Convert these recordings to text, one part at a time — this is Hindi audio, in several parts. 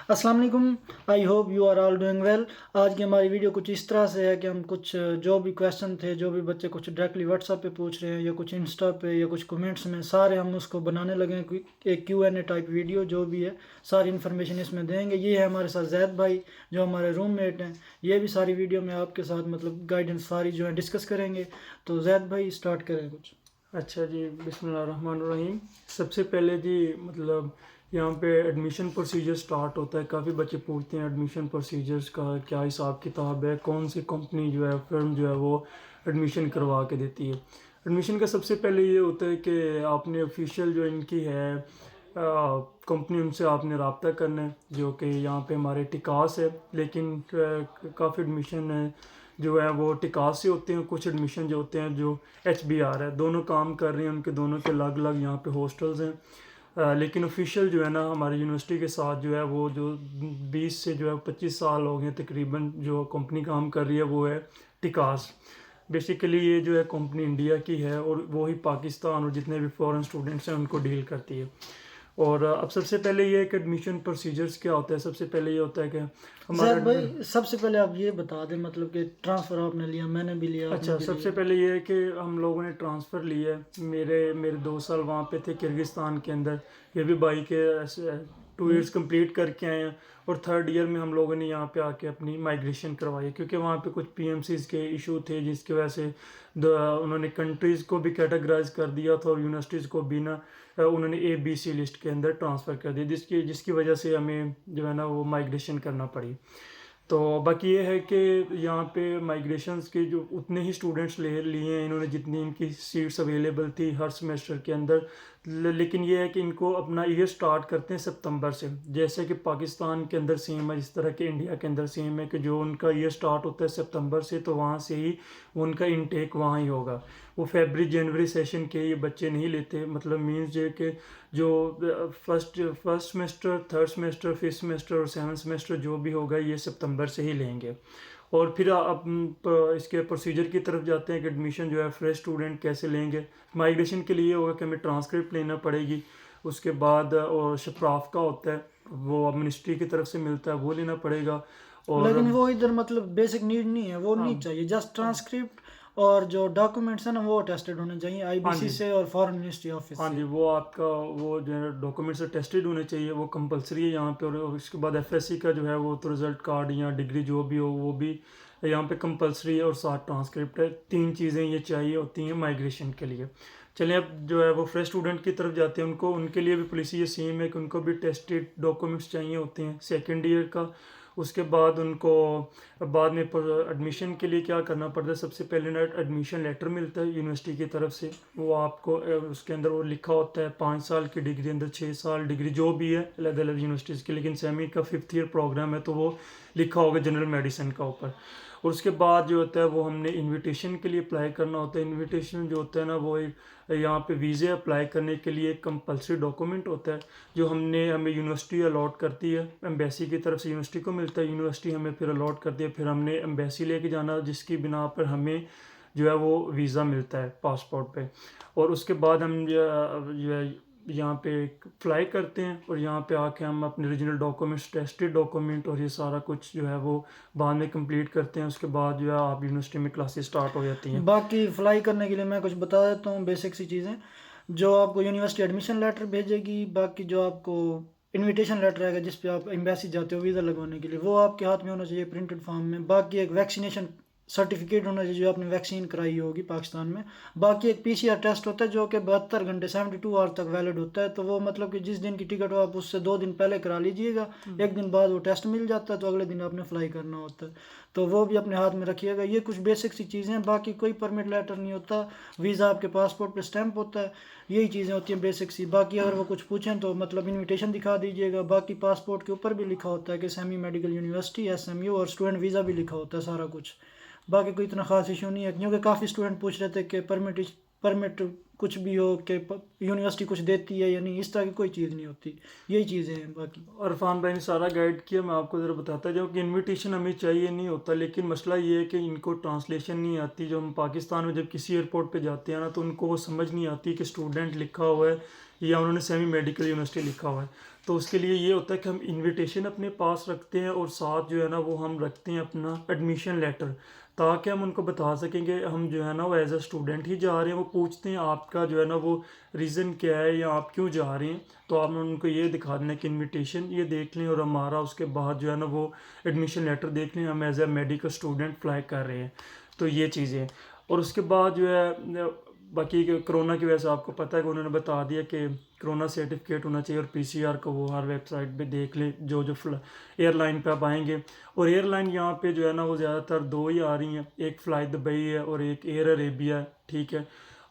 अस्सलाम वालेकुम। I hope you are all doing well. आज की हमारी वीडियो कुछ इस तरह से है कि हम कुछ जो भी क्वेश्चन थे, जो भी बच्चे कुछ डायरेक्टली व्हाट्सएप पे पूछ रहे हैं या कुछ इंस्टा पे या कुछ कमेंट्स में, सारे हम उसको बनाने लगे हैं। एक Q&A टाइप वीडियो जो भी है, सारी इन्फॉर्मेशन इसमें देंगे। ये है हमारे साथ जैद भाई जो हमारे रूममेट हैं। ये भी सारी वीडियो में आपके साथ मतलब गाइडेंस सारी जो है डिस्कस करेंगे। तो जैद भाई स्टार्ट करें कुछ। अच्छा जी, बिस्मिल्लाहिर्रहमानिर्रहीम। सबसे पहले जी मतलब यहाँ पे एडमिशन प्रोसीजर स्टार्ट होता है। काफ़ी बच्चे पूछते हैं एडमिशन प्रोसीजर्स का क्या हिसाब किताब है, कौन सी कंपनी जो है फर्म जो है वो एडमिशन करवा के देती है। एडमिशन का सबसे पहले ये होता है कि आपने ऑफिशियल जो इनकी है कंपनी, उनसे आपने रब्ता करना है, जो कि यहाँ पे हमारे टिकास है। लेकिन काफ़ी एडमिशन है जो है वो टिकास से होते हैं, कुछ एडमिशन जो होते हैं जो HBR है, दोनों काम कर रहे हैं, उनके दोनों के अलग अलग यहाँ पे हॉस्टल्स हैं। लेकिन ऑफिशियल जो है ना हमारी यूनिवर्सिटी के साथ जो है वो जो 20 से जो है 25 साल हो गए तकरीबन जो कंपनी काम कर रही है वो है टिकास। बेसिकली ये जो है कंपनी इंडिया की है और वो ही पाकिस्तान और जितने भी फॉरेन स्टूडेंट्स हैं उनको डील करती है। और अब सबसे पहले ये है कि एडमिशन प्रोसीजर्स क्या होता है। सबसे पहले ये होता है कि हमारा जैद भाई सबसे पहले आप ये बता दें मतलब कि ट्रांसफ़र आपने लिया, मैंने भी लिया, आपने अच्छा, भी सबसे लिया। पहले ये है कि हम लोगों ने ट्रांसफ़र लिया है। मेरे मेरे 2 साल वहाँ पे थे किर्गिस्तान के अंदर। ये भी भाई के 2 इयर्स कंप्लीट करके आए हैं। और थर्ड ईयर में हम लोगों ने यहाँ पे आके अपनी माइग्रेशन करवाई है, क्योंकि वहाँ पे कुछ PMCs के इशू थे जिसकी वजह से उन्होंने कंट्रीज़ को भी कैटेगराइज कर दिया था और यूनिवर्सिटीज़ को भी ना उन्होंने ABC लिस्ट के अंदर ट्रांसफ़र कर दिया, जिसकी जिसकी वजह से हमें जो है ना वो माइग्रेशन करना पड़ी। तो बाकी ये है कि यहाँ पे माइग्रेशंस के जो उतने ही स्टूडेंट्स ले लिए हैं इन्होंने जितनी इनकी सीट्स अवेलेबल थी हर सेमेस्टर के अंदर। लेकिन ये है कि इनको अपना ईयर स्टार्ट करते हैं सितंबर से, जैसे कि पाकिस्तान के अंदर सेम है, जिस तरह के इंडिया के अंदर सेम है कि जो उनका ईयर स्टार्ट होता है सितंबर से, तो वहाँ से ही उनका इनटेक वहाँ ही होगा। वो फरवरी जनवरी सेशन के ये बच्चे नहीं लेते। मतलब मीन्स जो कि जो first first semester, third semester, fifth semester और सेवन्थ सेमेस्टर जो भी होगा ये सितंबर से ही लेंगे। और फिर आप इसके प्रोसीजर की तरफ जाते हैं कि एडमिशन जो है फ्रेश स्टूडेंट कैसे लेंगे। माइग्रेशन के लिए होगा कि हमें ट्रांसक्रिप्ट लेना पड़ेगी। उसके बाद और शप्राफ का होता है, वो मिनिस्ट्री की तरफ से मिलता है, वो लेना पड़ेगा। और लेकिन वो इधर मतलब बेसिक नीड नहीं है, वो हाँ नहीं चाहिए। जस्ट ट्रांसक्रिप्ट और जो डॉक्यूमेंट्स हैं ना वो अटेस्टेड होने चाहिए हाँ IBC जी, से और फॉरेन मिनिस्ट्री ऑफिस हाँ से। जी, वो आपका वो जो है डॉक्यूमेंट्स टेस्टेड होने चाहिए, वो कंपलसरी है यहाँ पे। और उसके बाद FSC का जो है वो तो रिजल्ट कार्ड या डिग्री जो भी हो वो भी यहाँ पे कंपलसरी है, और साथ ट्रांसक्रिप्ट है। 3 चीज़ें ये चाहिए होती हैं माइग्रेशन के लिए। चलिए अब जो है वो फ्रेश स्टूडेंट की तरफ जाते हैं। उनके लिए भी पॉलिसी ये सेम है कि उनको भी टेस्टेड डॉक्यूमेंट्स चाहिए होते हैं सेकेंड ईयर का। उसके बाद उनको बाद में एडमिशन के लिए क्या करना पड़ता है, सबसे पहले ना एडमिशन लेटर मिलता है यूनिवर्सिटी की तरफ से। वो आपको उसके अंदर वो लिखा होता है 5 साल की डिग्री, अंदर 6 साल डिग्री जो भी है अलग अलग यूनिवर्सिटीज़ की। लेकिन सेमी का 5th ईयर प्रोग्राम है तो वो लिखा होगा जनरल मेडिसिन का ऊपर। और उसके बाद जो होता है वो हमने इनविटेशन के लिए अप्लाई करना होता है। इनविटेशन जो होता है ना वो एक यहाँ पे वीज़े अप्लाई करने के लिए एक कंपलसरी डॉक्यूमेंट होता है जो हमें यूनिवर्सिटी अलॉट करती है। एम्बेसी की तरफ से यूनिवर्सिटी को मिलता है, यूनिवर्सिटी हमें फिर अलॉट करती है, फिर हमने एम्बेसी लेके जाना जिसकी बिना पर हमें जो है वो वीज़ा मिलता है पासपोर्ट पे। और उसके बाद हम जो है यहाँ पे फ्लाई करते हैं और यहाँ पे आके हम अपने ओरिजिनल डॉक्यूमेंट्स, टेस्टेड डॉक्यूमेंट और ये सारा कुछ जो है वो बाद में कंप्लीट करते हैं। उसके बाद जो है आप यूनिवर्सिटी में क्लासेस स्टार्ट हो जाती हैं। बाकी फ्लाई करने के लिए मैं कुछ बता देता हूँ बेसिक सी चीज़ें जो आपको यूनिवर्सिटी एडमिशन लेटर भेजेगी। बाकी जो आपको इनविटेशन लेटर आएगा जिस पे आप एम्बेसी जाते हो वीज़ा लगवाने के लिए, वो आपके हाथ में होना चाहिए प्रिंटेड फॉर्म में। बाकी एक वैक्सीनेशन सर्टिफिकेट होना चाहिए जो आपने वैक्सीन कराई होगी पाकिस्तान में। बाकी एक PCR टेस्ट होता है जो कि 72 घंटे 72 आवर तक वैलिड होता है। तो वो मतलब कि जिस दिन की टिकट हो आप उससे 2 दिन पहले करा लीजिएगा। एक दिन बाद वो टेस्ट मिल जाता है तो अगले दिन आपने फ्लाई करना होता है। तो वो भी अपने हाथ में रखिएगा। ये कुछ बेसिक सी चीज़ें हैं, बाकी कोई परमिट लेटर नहीं होता। वीज़ा आपके पासपोर्ट पे स्टैंप होता है। यही चीज़ें होती हैं बेसिक सी। बाकी अगर वो कुछ पूछें तो मतलब इनविटेशन दिखा दीजिएगा। बाकी पासपोर्ट के ऊपर भी लिखा होता है कि सेमी मेडिकल यूनिवर्सिटी SMU, और स्टूडेंट वीज़ा भी लिखा होता है सारा कुछ। बाकी कोई इतना खास इशू नहीं है, क्योंकि काफ़ी स्टूडेंट पूछ रहे थे कि परमिट कुछ भी हो कि यूनिवर्सिटी कुछ देती है या नहीं, इस तरह की कोई चीज़ नहीं होती। यही चीज़ें हैं बाकी। अरफान भाई ने सारा गाइड किया, मैं आपको ज़रा बताता जाऊँ कि इनविटेशन हमें चाहिए नहीं होता, लेकिन मसला ये है कि इनको ट्रांसलेशन नहीं आती। जो हम पाकिस्तान में जब किसी एयरपोर्ट पे जाते हैं ना तो उनको वो समझ नहीं आती कि स्टूडेंट लिखा हुआ है या उन्होंने सेमी मेडिकल यूनिवर्सिटी लिखा हुआ है। तो उसके लिए ये होता है कि हम इनविटेशन अपने पास रखते हैं और साथ जो है ना वो हम रखते हैं अपना एडमिशन लेटर, ताकि हम उनको बता सकेंगे हम जो है ना वो एज अ स्टूडेंट ही जा रहे हैं। वो पूछते हैं आपका जो है ना वो रीज़न क्या है या आप क्यों जा रहे हैं, तो आपने उनको ये दिखा देना कि इनविटेशन ये देख लें और हमारा उसके बाद जो है ना वो एडमिशन लेटर देख लें, हम as a medical student apply कर रहे हैं। तो ये चीज़ें, और उसके बाद जो है बाकी कोरोना की वजह से आपको पता है कि उन्होंने बता दिया कि कोरोना सर्टिफिकेट होना चाहिए और पीसीआर को वो हर वेबसाइट पे देख लें जो जो एयरलाइन पे आप आएंगे। और एयरलाइन यहाँ पे जो है ना वो ज़्यादातर दो ही आ रही हैं, एक फ़्लाई दुबई है और एक एयर अरेबिया है, ठीक है।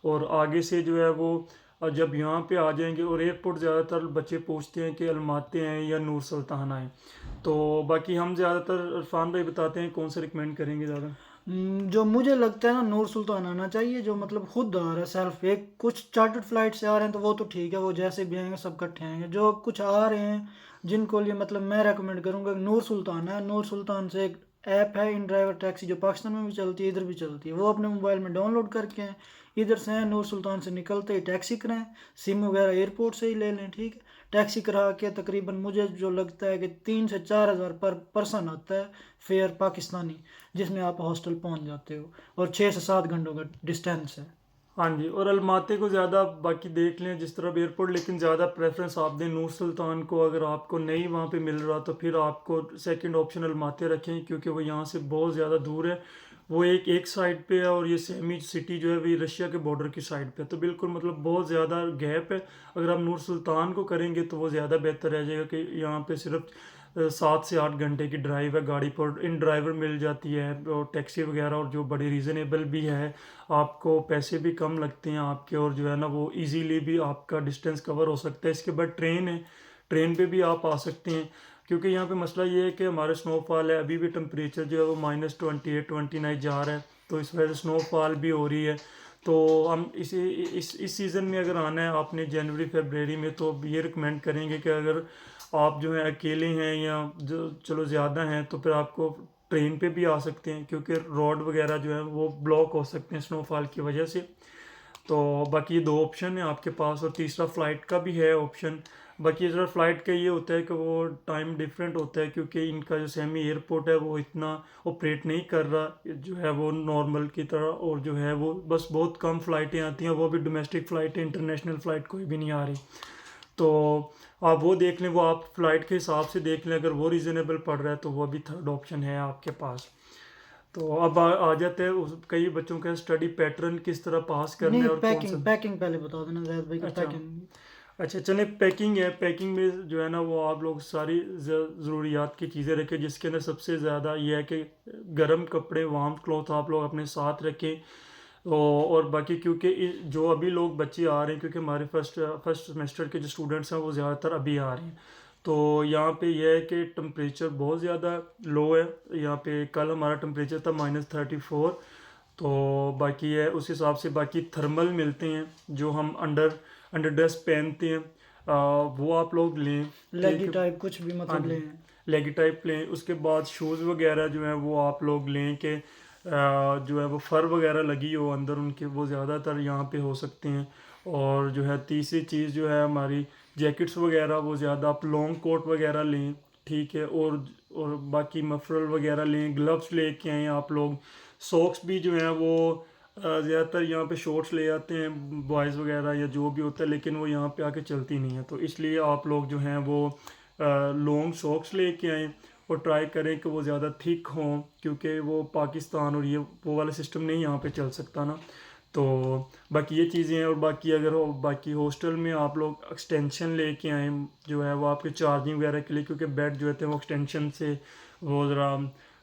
और आगे से जो है वो जब यहाँ पे आ जाएंगे, और एयरपोर्ट ज़्यादातर बच्चे पूछते हैं कि अलमाते हैं या नूर सुल्तान आए। तो बाकी हम ज़्यादातर इरफान भाई बताते हैं कौन सा रिकमेंड करेंगे ज़्यादा। जो मुझे लगता है ना, नूर सुल्तान आना चाहिए, जो मतलब खुद आ रहा है सेल्फ। एक कुछ चार्टर्ड फ्लाइट से आ रहे हैं तो वो तो ठीक है, वो जैसे भी आएंगे सब इकट्ठे आएंगे। जो कुछ आ रहे हैं जिनको लिए मतलब मैं रेकमेंड करूंगा, नूर सुल्तान है। नूर सुल्तान से एक ऐप है इन ड्राइवर टैक्सी, जो पाकिस्तान में भी चलती है, इधर भी चलती है। वो अपने मोबाइल में डाउनलोड करके हैं, इधर से हैं नूर सुल्तान से निकलते ही टैक्सी कराएं, सिम वगैरह एयरपोर्ट से ही ले लें, ठीक है। टैक्सी करा के तकरीबन मुझे जो लगता है कि 3 से 4 हज़ार पर पर्सन आता है फेयर पाकिस्तानी, जिसमें आप हॉस्टल पहुंच जाते हो, और 6 से 7 घंटों का डिस्टेंस है। हाँ जी, और अलमाते को ज़्यादा बाकी देख लें जिस तरह एयरपोर्ट, लेकिन ज़्यादा प्रेफरेंस आप दें नूर सुल्तान को। अगर आपको नहीं वहाँ पे मिल रहा तो फिर आपको सेकंड ऑप्शन अलमाते रखें, क्योंकि वो यहाँ से बहुत ज़्यादा दूर है। वो एक साइड पे है और ये सेमी सिटी जो है वो रशिया के बॉर्डर की साइड पे है, तो बिल्कुल मतलब बहुत ज़्यादा गैप है। अगर आप नूर सुल्तान को करेंगे तो वो ज़्यादा बेहतर रह जाएगा कि यहाँ पे सिर्फ 7 से 8 घंटे की ड्राइव है, गाड़ी पर इन ड्राइवर मिल जाती है और टैक्सी वगैरह, और जो बड़ी रीज़नेबल भी है, आपको पैसे भी कम लगते हैं आपके, और जो है ना वो इजीली भी आपका डिस्टेंस कवर हो सकता है। इसके बाद ट्रेन है, ट्रेन पे भी आप आ सकते हैं, क्योंकि यहाँ पे मसला ये है कि हमारे स्नोफॉल है, अभी भी टेम्परेचर जो है वो -28-29 जा रहा है, तो इस वजह से स्नोफॉल भी हो रही है। तो हम इस सीज़न में अगर आना है आपने जनवरी फरवरी में, तो ये रिकमेंड करेंगे कि अगर आप जो है अकेले हैं या जो चलो ज़्यादा हैं तो फिर आपको ट्रेन पे भी आ सकते हैं, क्योंकि रोड वगैरह जो है वो ब्लॉक हो सकते हैं स्नोफॉल की वजह से। तो बाकी ये दो ऑप्शन है आपके पास, और तीसरा फ़्लाइट का भी है ऑप्शन। बाकी जरा फ़्लाइट का ये होता है कि वो टाइम डिफरेंट होता है, क्योंकि इनका जो सेमी एयरपोर्ट है वो इतना ऑपरेट नहीं कर रहा जो है वो नॉर्मल की तरह, और जो है वो बस बहुत कम फ़्लाइटें आती हैं, वो भी डोमेस्टिक फ़्लाइटें, इंटरनेशनल फ़्लाइट कोई भी नहीं आ रही। तो आप वो देख लें, वो आप फ़्लाइट के हिसाब से देख लें, अगर वो रीज़नेबल पड़ रहा है तो वो भी थर्ड ऑप्शन है आपके पास। तो अब आ जाते हैं कई बच्चों का स्टडी पैटर्न किस तरह पास करना नहीं, है और कौन सा। पैकिंग पैकिंग पहले बता देना जैद भाई की, अच्छा, पैकिंग। अच्छा चले पैकिंग है। पैकिंग में जो है ना वो आप लोग सारी ज़रूरियात की चीज़ें रखें, जिसके अंदर सबसे ज़्यादा ये है कि गर्म कपड़े, वार्म क्लॉथ आप लोग अपने साथ रखें। और बाकी क्योंकि जो अभी लोग बच्चे आ रहे हैं, क्योंकि हमारे फर्स्ट सेमेस्टर के जो स्टूडेंट्स हैं वो ज़्यादातर अभी आ रहे हैं, तो यहाँ पे यह है कि टम्परेचर बहुत ज़्यादा लो है। यहाँ पे कल हमारा टम्परेचर था -34। तो बाकी है उस हिसाब से बाकी थर्मल मिलते हैं जो हम अंडर अंडर ड्रेस पहनते हैं, वो आप लोग लें, लेगी ठीक है। टाइप कुछ भी हाँ मतलब जी, ले। लेगी टाइप लें। उसके बाद शूज़ वगैरह जो हैं वो आप लोग लें कि जो है वो फर वगैरह लगी हो अंदर उनके, वो ज़्यादातर यहाँ पे हो सकते हैं। और जो है तीसरी चीज़ जो है हमारी जैकेट्स वगैरह, वो ज़्यादा आप लॉन्ग कोट वगैरह लें, ठीक है। और बाकी मफरल वगैरह लें, ग्लव्स लेके आएँ आप लोग। सॉक्स भी जो हैं वो ज़्यादातर यहाँ पे शॉर्ट्स ले आते हैं बॉयज़ वगैरह या जो भी होता है, लेकिन वो यहाँ पे आके चलती नहीं है, तो इसलिए आप लोग जो हैं वो लॉन्ग सॉक्स लेके आएँ। और ट्राई करें कि वो ज़्यादा थिक हों, क्योंकि वो पाकिस्तान और ये वो वाला सिस्टम नहीं यहाँ पे चल सकता ना। तो बाकी ये चीज़ें हैं। और बाकी अगर बाकी हॉस्टल में आप लोग एक्सटेंशन लेके आएँ जो है वो आपके चार्जिंग वगैरह के लिए, क्योंकि बेड जो होते हैं वो एक्सटेंशन से वो ज़रा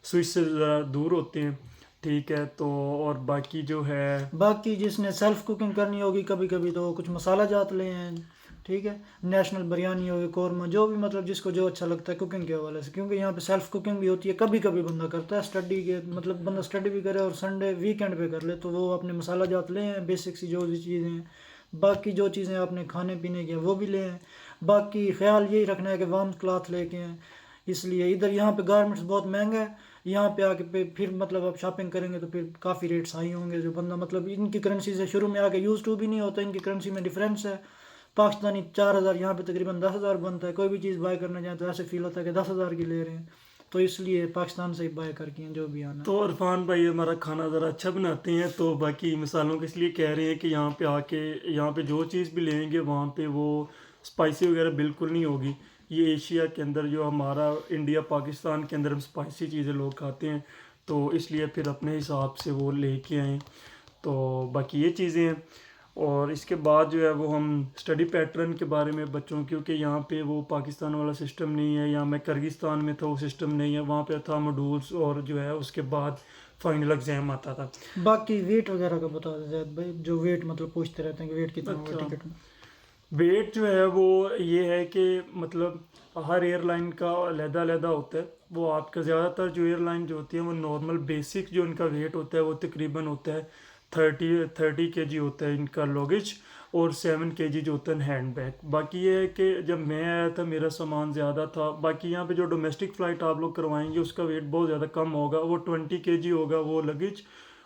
स्विच से ज़रा दूर होते हैं, ठीक है। तो और बाकी जो है बाकी जिसने सेल्फ कुकिंग करनी होगी कभी कभी, तो कुछ मसाला जात ले हैं, ठीक है। नेशनल बिरयानी हो गई, कौरमा, जो भी मतलब जिसको जो अच्छा लगता है कुकिंग के हवाले से, क्योंकि यहाँ पे सेल्फ कुकिंग भी होती है। कभी कभी बंदा करता है स्टडी के, मतलब बंदा स्टडी भी करे और संडे वीकेंड पे कर ले, तो वो अपने मसाला जात ले हैं, बेसिक सी जो भी चीज़ें हैं। बाकी जो चीज़ें आपने खाने पीने की हैं वो भी ले हैं। बाकी ख्याल यही रखना है कि वार्म क्लॉथ लेके हैं। इसलिए इधर यहाँ पे गारमेंट्स बहुत महंगा है, यहाँ पे आके फिर मतलब आप शॉपिंग करेंगे तो फिर काफ़ी रेट्स हाई होंगे, जो बंदा मतलब इनकी करेंसी से शुरू में आके यूज़ टू भी नहीं होता, इनकी करेंसी में डिफरेंस है। पाकिस्तानी 4,000, यहाँ पे तकरीबन 10,000 बनता है। कोई भी चीज़ बाय करना चाहें तो ऐसे फील होता है कि 10,000 की ले रहे हैं, तो इसलिए पाकिस्तान से ही बाय करके हैं जो भी आना। तो इरफान भाई हमारा खाना ज़रा अच्छा बनाते हैं, तो बाकी मिसालों के इसलिए कह रहे हैं कि यहाँ पे आके यहाँ पे जो चीज़ भी लेंगे वहाँ पे वो स्पाइसी वगैरह बिल्कुल नहीं होगी। ये एशिया के अंदर जो हमारा इंडिया पाकिस्तान के अंदर हम स्पाइसी चीज़ें लोग खाते हैं, तो इसलिए फिर अपने हिसाब से वो लेके आएँ। तो बाकी ये चीज़ें हैं। और इसके बाद जो है वो हम स्टडी पैटर्न के बारे में बच्चों, क्योंकि यहाँ पे वो पाकिस्तान वाला सिस्टम नहीं है, या मैं किर्गिस्तान में था वो सिस्टम नहीं है, वहाँ पे था मॉड्यूल्स और जो है उसके बाद फाइनल एग्ज़ाम आता था। बाकी वेट वगैरह का बता दें ज़ैद भाई, जो वेट मतलब पूछते रहते हैं कि वेट कितना होगा अच्छा, टिकट में। वेट जो है वो ये है कि मतलब हर एयरलाइन का अलग-अलग होता है। वो आपका ज़्यादातर जो एयरलाइन जो होती है वो नॉर्मल बेसिक जो इनका वेट होता है वो तकरीबन होता है 30 केजी होता है इनका लगेज, और 7 केजी जो होता है हैंड बैग। बाकी ये है कि जब मैं आया था मेरा सामान ज़्यादा था। बाकी यहाँ पे जो डोमेस्टिक फ़्लाइट आप लोग करवाएंगे उसका वेट बहुत ज़्यादा कम होगा, वो 20 केजी होगा वो लगेज,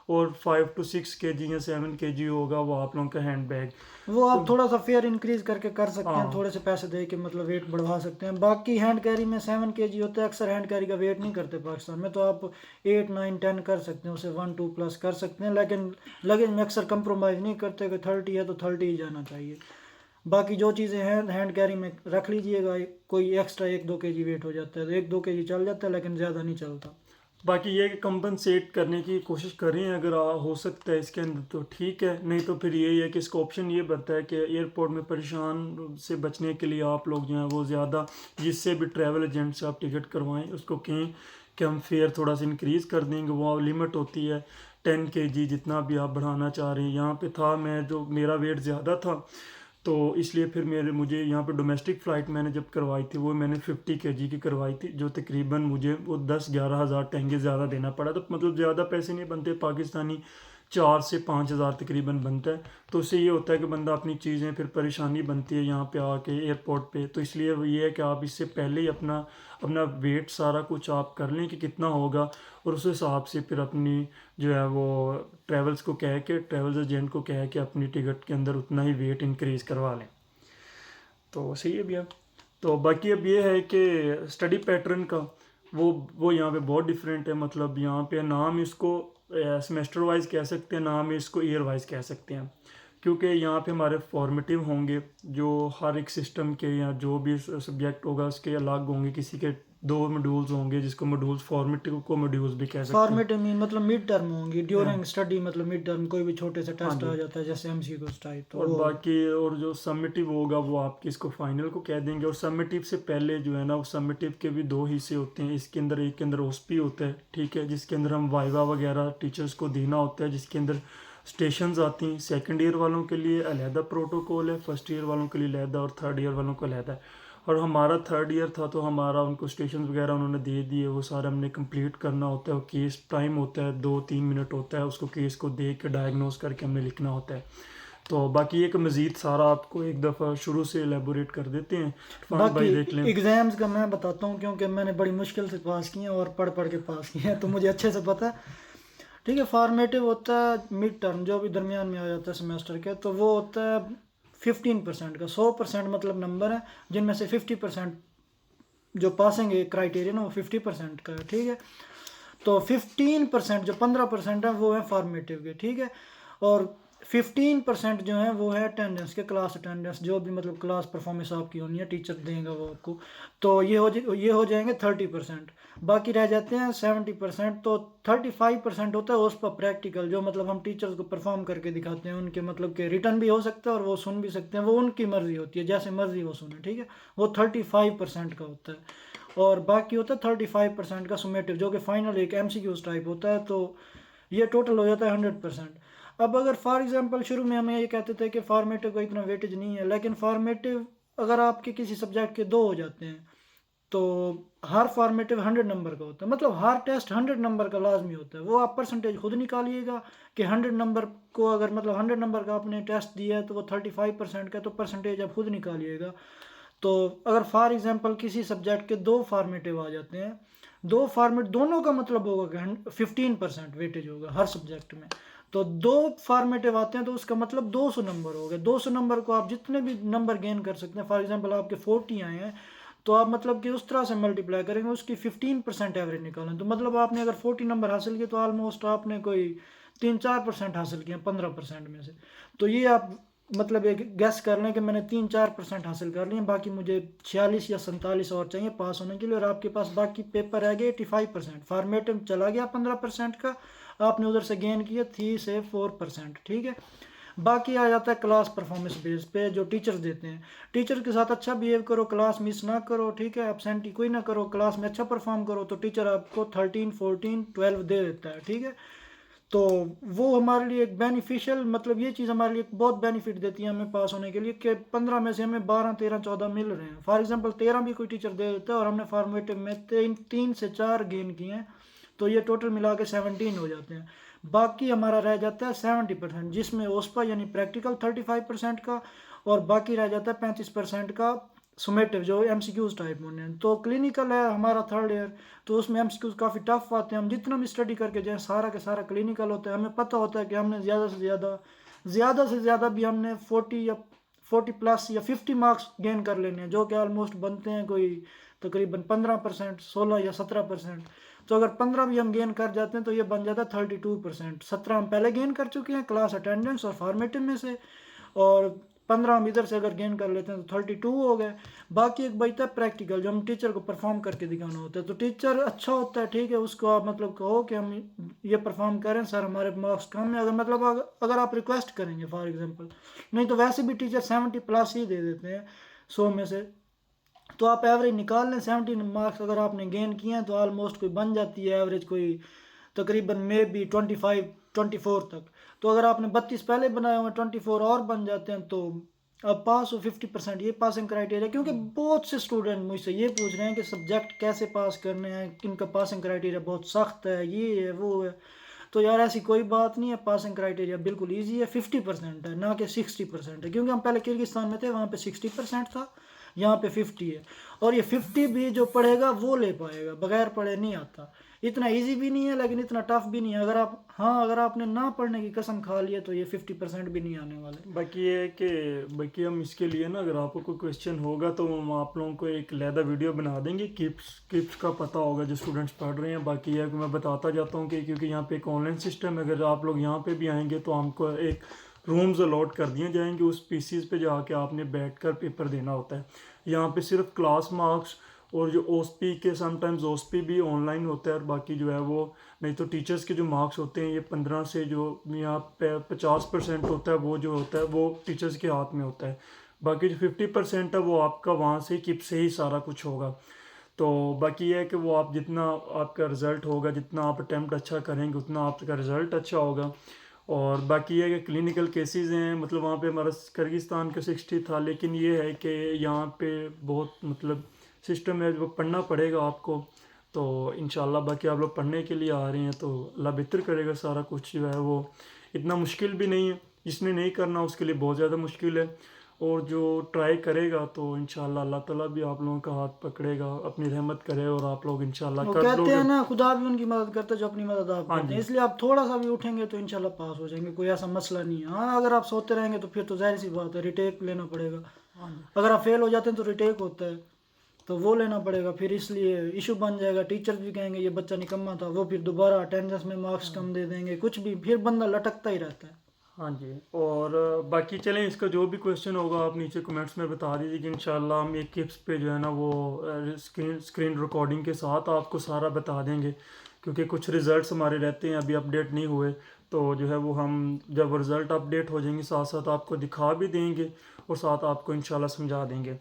और 5 to 6 केजी या 7 केजी होगा वो आप लोगों का हैंड बैग। वो तो आप थोड़ा सा फेयर इंक्रीज करके कर सकते हैं, हाँ, थोड़े से पैसे दे के मतलब वेट बढ़वा सकते हैं। बाकी हैंड कैरी में 7 kg होता है, अक्सर हैंड कैरी का वेट नहीं करते पाकिस्तान में, तो आप 8, 9, 10 कर सकते हैं, उसे 1, 2 प्लस कर सकते हैं। लेकिन लगेज में अक्सर कंप्रोमाइज़ नहीं करते कि 30 है तो 30 ही जाना चाहिए। बाकी जो चीज़ें हैं हैंड कैरी में रख लीजिएगा, कोई एक्स्ट्रा 1, 2 kg वेट हो जाता है तो 1, 2 kg चल जाता है, लेकिन ज़्यादा नहीं चलता। बाकी ये कंपनसेट करने की कोशिश करें, अगर हो सकता है इसके अंदर तो ठीक है, नहीं तो फिर यही है कि इसका ऑप्शन ये बनता है कि एयरपोर्ट में परेशान से बचने के लिए आप लोग जो हैं वो ज़्यादा जिससे भी ट्रैवल एजेंट से आप टिकट करवाएं उसको कहें कि हम फेयर थोड़ा सा इंक्रीज़ कर देंगे। वो लिमिट होती है 10 केजी, जितना भी आप बढ़ाना चाह रहे हैं। यहाँ पे था मैं जो मेरा वेट ज़्यादा था, तो इसलिए फिर मुझे यहाँ पे डोमेस्टिक फ़्लाइट मैंने जब करवाई थी वो मैंने 50 केजी की करवाई थी, जो तकरीबन मुझे वो 10-11 हज़ार टेंगे ज़्यादा देना पड़ा। तो मतलब ज़्यादा पैसे नहीं बनते पाकिस्तानी, 4 से 5 हज़ार तकरीबन बनता है। तो उससे ये होता है कि बंदा अपनी चीज़ें, फिर परेशानी बनती है यहाँ पे आके एयरपोर्ट पे। तो इसलिए ये है कि आप इससे पहले ही अपना अपना वेट सारा कुछ आप कर लें कि कितना होगा, और उस हिसाब से फिर अपनी जो है वो ट्रैवल्स एजेंट को कह के अपनी टिकट के अंदर उतना ही वेट इंक्रीज़ करवा लें। तो सही है भैया। तो बाकी अब ये है कि स्टडी पैटर्न का वो यहाँ पे बहुत डिफरेंट है। मतलब यहाँ पे नाम इसको सेमेस्टर वाइज कह सकते हैं, नाम इसको ईयर वाइज कह सकते हैं, क्योंकि यहाँ पे हमारे फॉर्मेटिव होंगे जो हर एक सिस्टम के, या जो भी सब्जेक्ट होगा उसके अलग होंगे। किसी के 2 मॉड्यूल्स होंगे जिसको मॉड्यूल्स, फॉर्मेटिव को मॉड्यूल्स भी कह सकते हैं। फॉर्मेटिव मीन मतलब मिड टर्म होंगी, हाँ, ड्यूरिंग स्टडी मतलब मिड टर्म कोई भी छोटे से हाँ टेस्ट जी। आ जाता है जैसे MCQ टाइप, तो और वो होगा। बाकी और जो सबमिटिव होगा वो आपकी इसको फाइनल को कह देंगे। और सबमिटिव से पहले जो है ना, वो सबमिटिव के भी 2 हिस्से होते हैं। इसके अंदर एक के अंदर ओस्पी होता है, ठीक है, जिसके अंदर हम वाइवा वगैरह टीचर्स को देना होता है, जिसके अंदर स्टेशंस आती हैं। सेकंड ईयर वालों के लिए अलहदा प्रोटोकॉल है, फर्स्ट ईयर वालों के लिए अलहदा, और थर्ड ईयर वालों को अलहदा है। और हमारा थर्ड ईयर था तो हमारा उनको स्टेशन वगैरह उन्होंने दे दिए, वो सारा हमने कंप्लीट करना होता है। केस टाइम होता है 2-3 मिनट होता है, उसको केस को देख के डायग्नोस करके हमने लिखना होता है। तो बाकी एक मज़ीद सारा आपको एक दफ़ा शुरू से एलेबोरेट कर देते हैं, इरफान बाकी भाई देख लें। एग्ज़ाम्स का मैं बताता हूँ, क्योंकि मैंने बड़ी मुश्किल से पास किए हैं और पढ़ पढ़ के पास किए हैं, तो मुझे अच्छे से पता है। ठीक है, फॉर्मेटिव होता है मिड टर्म जो भी दरमियान में आ जाता है सेमेस्टर के, तो वो होता है 15% का। 100% मतलब नंबर है, जिनमें से 50% जो पासिंग क्राइटेरिया ना वो 50% का है। ठीक है, तो 15% जो 15% है वो है फॉर्मेटिव के। ठीक है, और 15% जो है वो है अटेंडेंस के, क्लास अटेंडेंस, जो भी मतलब क्लास परफॉर्मेंस आपकी होनी है टीचर देंगे वो आपको। तो ये हो जाएंगे 30%। बाकी रह जाते हैं 70%। तो 35% होता है उस पर प्रैक्टिकल, जो मतलब हम टीचर्स को परफॉर्म करके दिखाते हैं, उनके मतलब के रिटर्न भी हो सकता है और वो सुन भी सकते हैं, वो उनकी मर्जी होती है, जैसे मर्जी वो सुने। ठीक है, वो 35% का होता है। और बाकी होता है 35% का सुमेटिव, जो कि फाइनल एक MCQ टाइप होता है। तो ये टोटल हो जाता है 100%। अब अगर फॉर एग्जांपल शुरू में हमें ये कहते थे कि फॉर्मेटिव का इतना वेटेज नहीं है, लेकिन फॉर्मेटिव अगर आपके किसी सब्जेक्ट के 2 हो जाते हैं तो हर फॉर्मेटिव 100 नंबर का होता है, मतलब हर टेस्ट 100 नंबर का लाजमी होता है। वो आप परसेंटेज खुद निकालिएगा कि 100 नंबर को, अगर मतलब 100 नंबर का आपने टेस्ट दिया है तो वो 35% का, तो परसेंटेज आप खुद निकालिएगा। तो अगर फॉर एग्जांपल किसी सब्जेक्ट के 2 फॉर्मेटिव आ जाते हैं, 2 फॉर्मेट दोनों का मतलब होगा कि 15% वेटेज होगा हर सब्जेक्ट में। तो 2 फॉर्मेटिव आते हैं तो उसका मतलब 200 नंबर हो गए। 200 नंबर को आप जितने भी नंबर गेन कर सकते हैं, फॉर एग्जांपल आपके 40 आए हैं, तो आप मतलब कि उस तरह से मल्टीप्लाई करेंगे, उसकी 15% एवरेज निकालें, तो मतलब आपने अगर 40 नंबर हासिल किए तो ऑलमोस्ट आपने कोई 3-4% हासिल किए 15% में से। तो ये आप मतलब एक गैस कर लें कि मैंने 3-4% हासिल कर लिए, बाकी मुझे 46 या 47 और चाहिए पास होने के लिए, और आपके पास बाकी पेपर रह गए 85%। फॉर्मेटिव चला गया 15% का, आपने उधर से गेन किया 3 से 4%, ठीक है। बाकी आ जाता है क्लास परफॉर्मेंस बेस पे जो टीचर्स देते हैं। टीचर के साथ अच्छा बिहेव करो, क्लास मिस ना करो, ठीक है, एबसेंटी कोई ना करो, क्लास में अच्छा परफॉर्म करो, तो टीचर आपको 13, 14, 12 दे देता है, ठीक है। तो वो हमारे लिए एक बेनिफिशियल, मतलब ये चीज़ हमारे लिए बहुत बेनिफिट देती है हमें पास होने के लिए, कि 15 में से हमें 12, 13, 14 मिल रहे हैं। फॉर एग्जांपल 13 भी कोई टीचर दे देता है और हमने फॉर्मेटिव में 3 से 4 गेन किए हैं, तो ये टोटल मिला के 17 हो जाते हैं। बाकी हमारा रह जाता है 70%, जिसमें ओस्पा यानी प्रैक्टिकल 35% का, और बाकी रह जाता है 35% का सुमेटिव जो एमसीक्यूज टाइप होने हैं। तो क्लिनिकल है हमारा 3rd ईयर, तो उसमें एमसीक्यूज काफ़ी टफ आते हैं। हम जितना भी स्टडी करके जाए सारा के सारा क्लिनिकल होता है, हमें पता होता है कि हमने ज़्यादा भी हमने 40 या 50 मार्क्स गेन कर लेने हैं, जो कि ऑलमोस्ट बनते हैं कोई तकरीबन 15%, 16 या 17%। तो अगर 15 भी हम गेन कर जाते हैं तो ये बन जाता है 32%। 17 हम पहले गेन कर चुके हैं क्लास अटेंडेंस और फॉर्मेटिव में से, और 15 हम इधर से अगर गेन कर लेते हैं तो 32 हो गए। बाकी एक बचता है प्रैक्टिकल, जो हम टीचर को परफॉर्म करके दिखाना होता है। तो टीचर अच्छा होता है, ठीक है, उसको आप मतलब कहो कि हम ये परफॉर्म करें सर, हमारे मार्क्स कम है, अगर मतलब अगर आप रिक्वेस्ट करेंगे फॉर एग्जांपल, नहीं तो वैसे भी टीचर 70+ ही दे देते हैं 100 में से। तो आप एवरेज निकाल लें, 17 मार्क्स अगर आपने गेन किए हैं तो ऑलमोस्ट कोई बन जाती है एवरेज कोई तकरीबन मे बी 25, 24 तक। तो अगर आपने 32 पहले बनाए हुए 24 और बन जाते हैं तो अब पास हो 50%, ये पासिंग क्राइटेरिया। क्योंकि बहुत से स्टूडेंट मुझसे ये पूछ रहे हैं कि सब्जेक्ट कैसे पास करने हैं, इनका पासिंग क्राइटेरिया बहुत सख्त है, ये है वो है। तो यार ऐसी कोई बात नहीं है, पासिंग क्राइटेरिया बिल्कुल ईजी है, 50% है ना कि 60% है। क्योंकि हम पहले किर्गिस्तान में थे, वहाँ पे 60% था, यहाँ पे 50 है। और ये 50 भी जो पढ़ेगा वो ले पाएगा, बगैर पढ़े नहीं आता। इतना इजी भी नहीं है लेकिन इतना टफ भी नहीं है। अगर आप, हाँ, अगर आपने ना पढ़ने की कसम खा ली है तो ये 50% भी नहीं आने वाले। बाकी ये है कि बाकी हम इसके लिए ना, अगर आपको कोई क्वेश्चन होगा तो हम आप लोगों को एक अलहदा वीडियो बना देंगे, किप्स का पता होगा जो स्टूडेंट्स पढ़ रहे हैं। बाकी ये है कि मैं बताता जाता हूँ कि क्योंकि यहाँ पे एक ऑनलाइन सिस्टम है, अगर आप लोग यहाँ पे भी आएंगे तो हमको एक रूम्स अलॉट कर दिए जाएंगे, उस पीसीज पे जाके आपने बैठकर पेपर देना होता है। यहाँ पे सिर्फ क्लास मार्क्स और जो ओसपी के समटाइम्स ओसपी भी ऑनलाइन होता है, और बाकी जो है वो नहीं तो टीचर्स के जो मार्क्स होते हैं ये 15 से जो यहाँ पे 50% होता है, वो जो होता है वो टीचर्स के हाथ में होता है। बाकी जो 50% है वो आपका वहाँ से किप से ही सारा कुछ होगा। तो बाकी ये है कि वो आप जितना आपका रिज़ल्ट होगा, जितना आप अटैम्प्ट अच्छा करेंगे उतना आपका रिज़ल्ट अच्छा होगा। और बाकी ये है कि क्लिनिकल केसेस हैं, मतलब वहाँ पे हमारा किर्गिस्तान का 60 था, लेकिन ये है कि यहाँ पे बहुत मतलब सिस्टम है, वो पढ़ना पड़ेगा आपको। तो इंशाल्लाह बाकी आप लोग पढ़ने के लिए आ रहे हैं तो अल्लाह बेहतर करेगा, सारा कुछ जो है वो इतना मुश्किल भी नहीं है। जिसने नहीं करना उसके लिए बहुत ज़्यादा मुश्किल है, और जो ट्राई करेगा तो इंशाल्लाह अल्लाह ताला भी आप लोगों का हाथ पकड़ेगा, अपनी रहमत करे, और आप लोग इंशाल्लाह वो कर कहते लोगे। हैं ना, खुदा भी उनकी मदद करता है जो अपनी मदद आप हाँ करते हैं, जी। इसलिए आप थोड़ा सा भी उठेंगे तो इंशाल्लाह पास हो जाएंगे, कोई ऐसा मसला नहीं है। हाँ, अगर आप सोते रहेंगे तो फिर तो जाहिर सी बात है रिटेक लेना पड़ेगा। हाँ जी। अगर आप फेल हो जाते हैं तो रिटेक होता है, तो वो लेना पड़ेगा, फिर इसलिए इशू बन जाएगा। टीचर्स भी कहेंगे ये बच्चा निकम्मा था, वो फिर दोबारा अटेंडेंस में मार्क्स कम दे देंगे, कुछ भी, फिर बंदा लटकता ही रहता है। हाँ जी। और बाकी चलें, इसका जो भी क्वेश्चन होगा आप नीचे कमेंट्स में बता दीजिए कि इंशाल्लाह हम एक क्लिप्स पे जो है ना वो स्क्रीन रिकॉर्डिंग के साथ आपको सारा बता देंगे। क्योंकि कुछ रिज़ल्ट्स हमारे रहते हैं अभी अपडेट नहीं हुए, तो जो है वो हम जब रिज़ल्ट अपडेट हो जाएंगे साथ साथ आपको दिखा भी देंगे, और साथ आपको इंशाल्लाह समझा देंगे।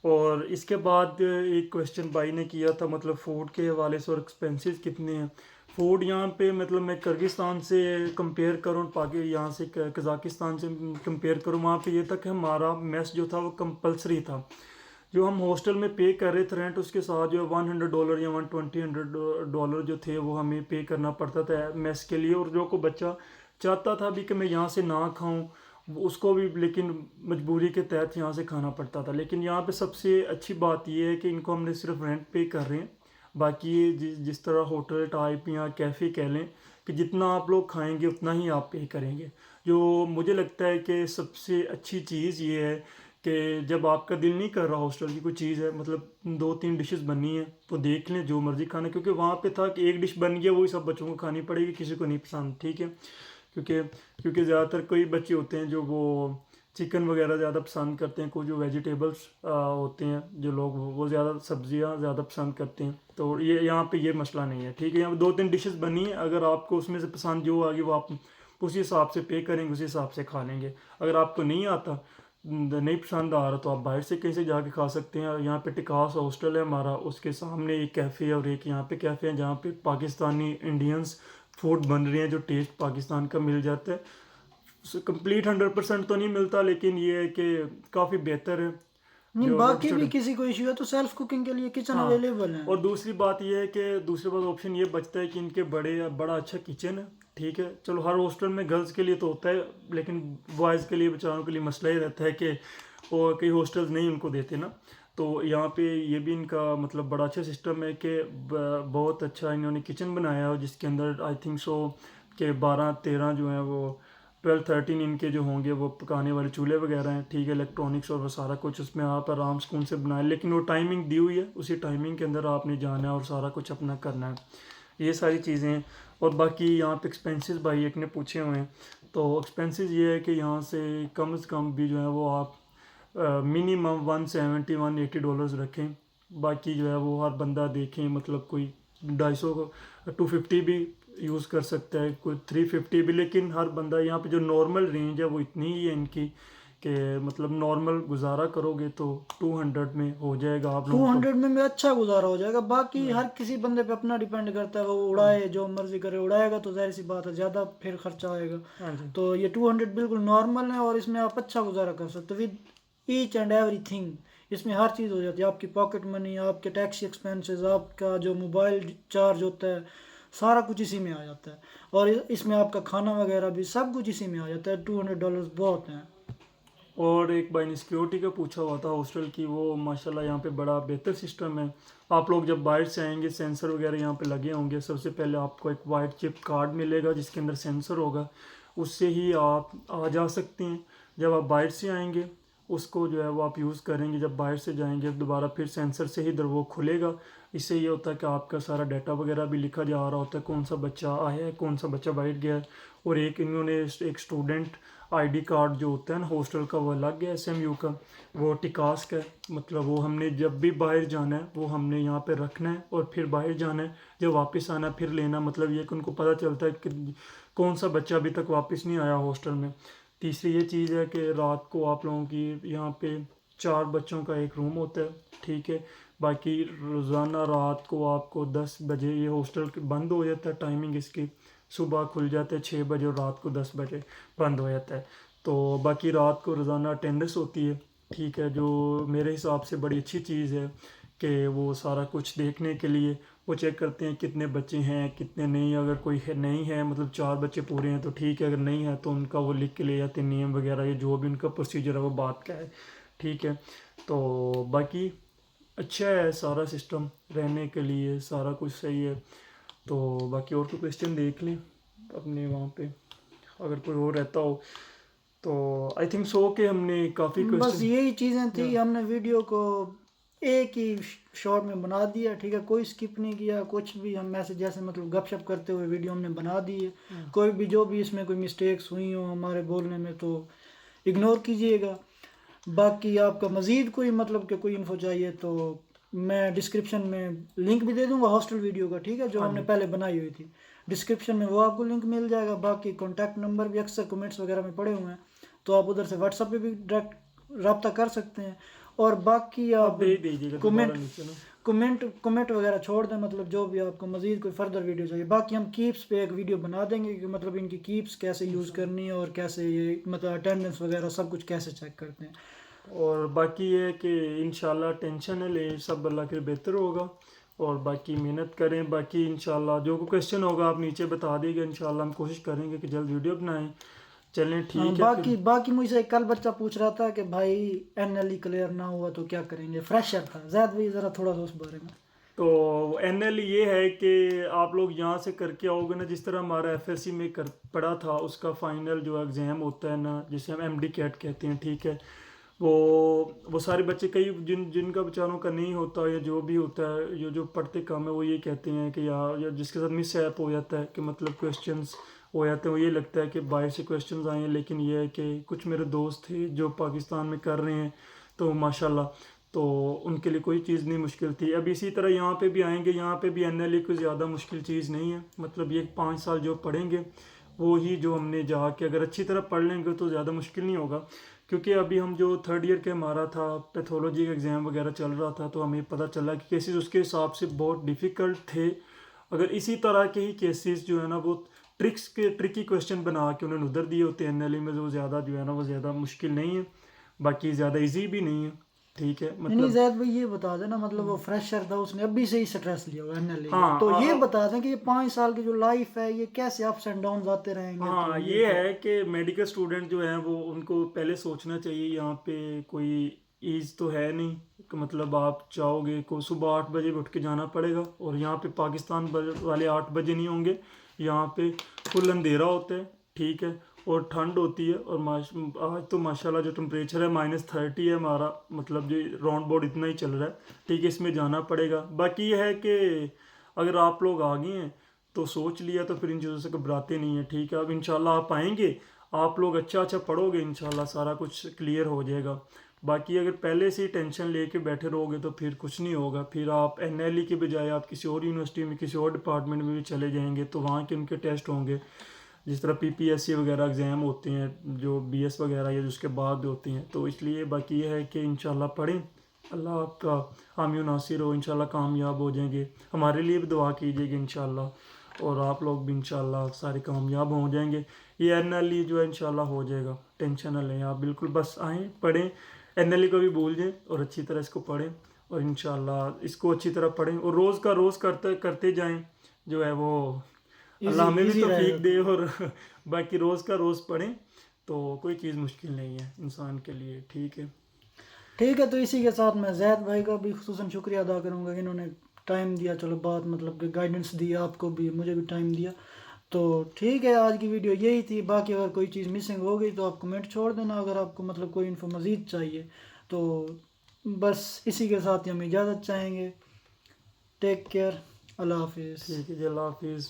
और इसके बाद एक क्वेश्चन भाई ने किया था, मतलब फ़ूड के हवाले से और एक्सपेंसेस कितने हैं। फ़ूड यहाँ पे मतलब मैं किर्गिस्तान से कंपेयर करूँ, यहाँ से कज़ाकिस्तान से कंपेयर करूँ, वहाँ पे ये था कि हमारा मेस जो था वो कंपलसरी था। जो हम हॉस्टल में पे कर रहे थे रेंट, उसके साथ जो $100 या 120 जो थे वो हमें पे करना पड़ता था मेस के लिए। और जो को बच्चा चाहता था भी कि मैं यहाँ से ना खाऊं, उसको भी लेकिन मजबूरी के तहत यहाँ से खाना पड़ता था। लेकिन यहाँ पे सबसे अच्छी बात ये है कि इनको हमने सिर्फ रेंट पे कर रहे हैं, बाकी ये जिस तरह होटल टाइप या कैफ़े कह लें कि जितना आप लोग खाएंगे उतना ही आप पे करेंगे। जो मुझे लगता है कि सबसे अच्छी चीज़ ये है कि जब आपका दिल नहीं कर रहा हॉस्टल की कोई चीज़ है, मतलब 2-3 डिशेस बननी है तो देख लें जो मर्ज़ी खाना, क्योंकि वहाँ पे था कि एक डिश बन गया वही सब बच्चों को खानी पड़ेगी, किसी को नहीं पसंद, ठीक है। क्योंकि क्योंकि ज़्यादातर कई बच्चे होते हैं जो वो चिकन वगैरह ज़्यादा पसंद करते हैं, कुछ जो वेजिटेबल्स होते हैं जो लोग वो ज़्यादा सब्जियां ज़्यादा पसंद करते हैं। तो ये यहाँ पे ये मसला नहीं है, ठीक है। यहाँ पे 2-3 डिशेस बनी है, अगर आपको उसमें से पसंद जो आ गई वो आप उसी हिसाब से पे करेंगे, उसी हिसाब से खा लेंगे। अगर आपको नहीं आता, नहीं पसंद आ रहा, तो आप बाहर से कहीं से जाके खा सकते हैं। यहाँ पे टिकास हॉस्टल है हमारा, उसके सामने एक कैफ़े है और एक यहाँ पे कैफ़े है जहाँ पे पाकिस्तानी इंडियंस फूड बन रहे हैं जो टेस्ट पाकिस्तान का मिल जाता है। कंप्लीट 100% तो नहीं मिलता, लेकिन ये है कि काफ़ी बेहतर है। नहीं, जो छोटे बाकी भी छोटे, किसी को इश्यू है तो सेल्फ कुकिंग के लिए किचन हाँ। अवेलेबल है। और दूसरी बात ये है कि दूसरे बात ऑप्शन ये बचता है कि इनके बड़ा अच्छा किचन है, ठीक है। चलो हर हॉस्टल में गर्ल्स के लिए तो होता है, लेकिन बॉयज़ के लिए बेचारों के लिए मसला ही रहता है कि वो कई हॉस्टल्स नहीं उनको देते ना। तो यहाँ पे ये भी इनका मतलब बड़ा अच्छा सिस्टम है कि बहुत अच्छा इन्होंने किचन बनाया है, जिसके अंदर आई थिंक सो कि 12-13 जो हैं वो 12-13 इनके जो होंगे वो पकाने वाले चूल्हे वगैरह हैं, ठीक है। इलेक्ट्रॉनिक्स और वो सारा कुछ उसमें आप आराम सुकून से बनाए, लेकिन वो टाइमिंग दी हुई है, उसी टाइमिंग के अंदर आपने जाना है और सारा कुछ अपना करना है। ये सारी चीज़ें हैं। और बाकी यहाँ पे एक्सपेंसेस भाई एक ने पूछे हुए हैं, तो एक्सपेंसेस ये है कि यहाँ से कम भी जो है वो आप मिनिमम $170-180 रखें। बाकी जो है वो हर बंदा देखें, मतलब कोई 250 250 भी यूज़ कर सकता है, कोई 350 भी, लेकिन हर बंदा यहाँ पे जो नॉर्मल रेंज है वो इतनी ही है इनकी कि मतलब नॉर्मल गुजारा करोगे तो 200 में हो जाएगा आप टू लोगों को। हंड्रेड में अच्छा गुजारा हो जाएगा। बाकी हर किसी बंदे पे अपना डिपेंड करता है, वो हाँ उड़ाए जो मर्जी करे, उड़ाएगा तो जाहिर सी बात है ज़्यादा फिर खर्चा आएगा। हाँ जी। तो ये 200 बिल्कुल नॉर्मल है और इसमें आप अच्छा गुजारा कर सकते हो with each and every thing. इसमें हर चीज़ हो जाती है, आपकी पॉकेट मनी, आपके टैक्सी एक्सपेंसेस, आपका जो मोबाइल चार्ज होता है, सारा कुछ इसी में आ जाता है। और इसमें आपका खाना वगैरह भी सब कुछ इसी में आ जाता है। $200 बहुत हैं। और एक भाई ने सिक्योरिटी का पूछा हुआ था हॉस्टल की, वो माशाल्लाह यहाँ पे बड़ा बेहतर सिस्टम है। आप लोग जब बाहर से आएंगे सेंसर वगैरह यहाँ पे लगे होंगे। सबसे पहले आपको एक वाइट चिप कार्ड मिलेगा जिसके अंदर सेंसर होगा, उससे ही आप आ जा सकते हैं। जब आप बाहर से आएंगे उसको जो है वो आप यूज़ करेंगे, जब बाहर से जाएंगे दोबारा फिर सेंसर से ही वो खुलेगा। इससे ये होता है कि आपका सारा डाटा वगैरह भी लिखा जा रहा होता है, कौन सा बच्चा आया है, कौन सा बच्चा बाहर गया है। और एक इन्होंने एक स्टूडेंट आईडी कार्ड जो होता है ना हॉस्टल का, वो अलग है एसएमयू का, वो टिकास का है। मतलब वो हमने जब भी बाहर जाना है वो हमने यहाँ पे रखना है और फिर बाहर जाना है, जब वापस आना फिर लेना। मतलब ये कि उनको पता चलता है कि कौन सा बच्चा अभी तक वापस नहीं आया हॉस्टल में। तीसरी ये चीज़ है कि रात को आप लोगों की यहाँ पे 4 बच्चों का एक रूम होता है, ठीक है। बाकी रोज़ाना रात को आपको 10 बजे ये हॉस्टल बंद हो जाता है, टाइमिंग इसकी सुबह खुल जाता है 6 बजे और रात को 10 बजे बंद हो जाता है। तो बाकी रात को रोज़ाना अटेंडेंस होती है, ठीक है, जो मेरे हिसाब से बड़ी अच्छी चीज़ है कि वो सारा कुछ देखने के लिए वो चेक करते हैं कितने बच्चे हैं कितने नहीं। अगर कोई है नहीं है, मतलब 4 बच्चे पूरे हैं तो ठीक है, अगर नहीं है तो उनका वो लिख के ले जाते हैं नियम वगैरह, ये जो भी उनका प्रोसीजर है वो बात क्या है, ठीक है। तो बाकी अच्छा है सारा सिस्टम रहने के लिए, सारा कुछ सही है। तो बाकी और कोई क्वेश्चन देख लें अपने वहाँ पे, अगर कोई और रहता हो तो। आई थिंक सो कि हमने काफ़ी बस क्वेश्चन, यही चीज़ें थी, हमने वीडियो को एक ही शॉट में बना दिया, ठीक है। कोई स्किप नहीं किया कुछ भी। हम ऐसे जैसे मतलब गपशप करते हुए वीडियो हमने बना दी है। कोई भी जो भी इसमें कोई मिस्टेक्स हुई हो हमारे बोलने में तो इग्नोर कीजिएगा। बाकी आपका मज़ीद कोई मतलब कि कोई इन्फो चाहिए तो मैं डिस्क्रिप्शन में लिंक भी दे दूंगा हॉस्टल वीडियो का, ठीक है, जो हाँ हमने जी। पहले बनाई हुई थी। डिस्क्रिप्शन में वो आपको लिंक मिल जाएगा। बाकी कॉन्टैक्ट नंबर भी अक्सर कमेंट्स वगैरह में पड़े हुए हैं, तो आप उधर से व्हाट्सअप पे भी डायरेक्ट रब्ता कर सकते हैं। और बाकी आप आप दे दीजिएगा दोबारा कमेंट नीचे ना। कमेंट वगैरह छोड़ दें, मतलब जो भी आपको मज़ीद कोई फर्दर वीडियो चाहिए। बाकी हम कीप्स पे एक वीडियो बना देंगे कि मतलब इनकी कीप्स कैसे यूज़ करनी है और कैसे ये मतलब अटेंडेंस वगैरह सब कुछ कैसे चेक करते हैं। और बाकी ये है कि इंशाल्लाह टेंशन है ले सब अल्लाह के बेहतर होगा। और बाकी मेहनत करें। बाकी इंशाल्लाह जो कोई क्वेश्चन होगा आप नीचे बता दीजिएगा, इंशाल्लाह हम कोशिश करेंगे कि जल्द वीडियो बनाएं। चलें हाँ, ठीक है फिर। बाकी बाकी मुझसे एक कल बच्चा पूछ रहा था कि भाई एनएलई क्लियर ना हुआ तो क्या करेंगे। फ्रेशर था जैद भाई, ज़रा थोड़ा सा उस बारे में। तो एनएल ये है कि आप लोग यहाँ से करके आओगे ना, जिस तरह हमारा एफएससी में कर पड़ा था, उसका फाइनल जो एग्ज़ाम होता है ना, जिसे हम एमडी कैट कहते हैं, ठीक है, वो सारे बच्चे, कई जिनका बेचारों का नहीं होता या जो भी होता है, जो पढ़ते कम है, वो ये कहते हैं कि या जिसके साथ मिस ऐप हो जाता है कि मतलब क्वेश्चंस हो जाते हैं, वो ये लगता है कि बाहर से क्वेश्चंस आए हैं। लेकिन ये है कि कुछ मेरे दोस्त थे जो पाकिस्तान में कर रहे हैं, तो माशाल्लाह, तो उनके लिए कोई चीज़ नहीं मुश्किल थी। अब इसी तरह यहाँ पे भी आएंगे, यहाँ पे भी एनएलए कोई ज़्यादा मुश्किल चीज़ नहीं है। मतलब ये 5 साल जो पढ़ेंगे वो ही जो हमने जाके अगर अच्छी तरह पढ़ लेंगे तो ज़्यादा मुश्किल नहीं होगा। क्योंकि अभी हम जो 3rd ईयर के हमारा था, पैथोलॉजी का एग्ज़ाम वगैरह चल रहा था, तो हमें पता चला कि केसेस उसके हिसाब से बहुत डिफ़िकल्ट थे। अगर इसी तरह के ही केसेस जो है ना वो ट्रिकी क्वेश्चन बना के उन्होंने उधर दिए होते हैं एनएलए में, जो ज़्यादा जो है ना वो ज़्यादा मुश्किल नहीं है, बाकी ज़्यादा इजी भी नहीं है, ठीक है। नहीं मतलब जैद भाई ये बता देना, मतलब वो फ्रेशर था, उसने अभी से ही स्ट्रेस लिया हुआ एनएलए का, हाँ तो ये बता दें कि ये 5 साल की जो लाइफ है ये कैसे अप्स एंड डाउन आते रहेंगे। तो हाँ, ये है कि मेडिकल स्टूडेंट जो है वो उनको पहले सोचना चाहिए, यहाँ पे कोई ईज तो है नहीं कि मतलब आप चाहोगे को सुबह 8 बजे भी उठ के जाना पड़ेगा, और यहाँ पे पाकिस्तान वाले 8 बजे नहीं होंगे, यहाँ पे फुल अंधेरा होता है, ठीक है, और ठंड होती है। और आज तो माशाल्लाह जो टेम्परेचर है -30 है हमारा, मतलब जो राउंड बोर्ड इतना ही चल रहा है, ठीक है, इसमें जाना पड़ेगा। बाकी ये है कि अगर आप लोग आ गए हैं तो सोच लिया तो फिर इन चीज़ों से घबराते नहीं है, ठीक है। अब इंशाल्लाह आप आएंगे, आप लोग अच्छा पढ़ोगे, इंशाल्लाह सारा कुछ क्लियर हो जाएगा। बाकी अगर पहले से ही टेंशन लेके बैठे रहोगे तो फिर कुछ नहीं होगा, फिर आप एनएलई के बजाय आप किसी और यूनिवर्सिटी में, किसी और डिपार्टमेंट में भी चले जाएंगे, तो वहाँ के उनके टेस्ट होंगे, जिस तरह पीपीएससी वगैरह एग्ज़ाम होते हैं जो बीएस वगैरह या जिसके बाद होते हैं। तो इसलिए बाकी ये है कि इंशाल्लाह पढ़ें, अल्लाह आपका हामी नासिर हो, इंशाल्लाह कामयाब हो जाएंगे। हमारे लिए भी दुआ कीजिएगा इंशाल्लाह, और आप लोग भी इंशाल्लाह सारे कामयाब हो जाएंगे। ये एनएलई जो है इंशाल्लाह हो जाएगा, टेंशन ना लें आप, बिल्कुल बस आएँ पढ़ें, एनएलई को भी भूल जाएं और अच्छी तरह इसको पढ़ें, और इंशाल्लाह इसको अच्छी तरह पढ़ें और रोज़ का रोज़ करते करते जाएं, जो है वो इजी अल्लाह हमें भी इजी तौफीक रहेगा। दे। और बाकी रोज़ का रोज़ पढ़ें, तो कोई चीज़ मुश्किल नहीं है इंसान के लिए, ठीक है। ठीक है, तो इसी के साथ मैं जैद भाई का भी खुसूसन शुक्रिया अदा करूंगा कि इन्होंने टाइम दिया, चलो बात मतलब कि गाइडेंस दी, आपको भी मुझे भी टाइम दिया। तो ठीक है, आज की वीडियो यही थी। बाकी अगर कोई चीज़ मिसिंग हो गई तो आप कमेंट छोड़ देना, अगर आपको मतलब कोई इन्फो मज़ीद चाहिए तो। बस इसी के साथ ही हम इजाज़त चाहेंगे। टेक केयर, अल्लाह हाफिज़। ठीक है जी, अल्लाह हाफिज़।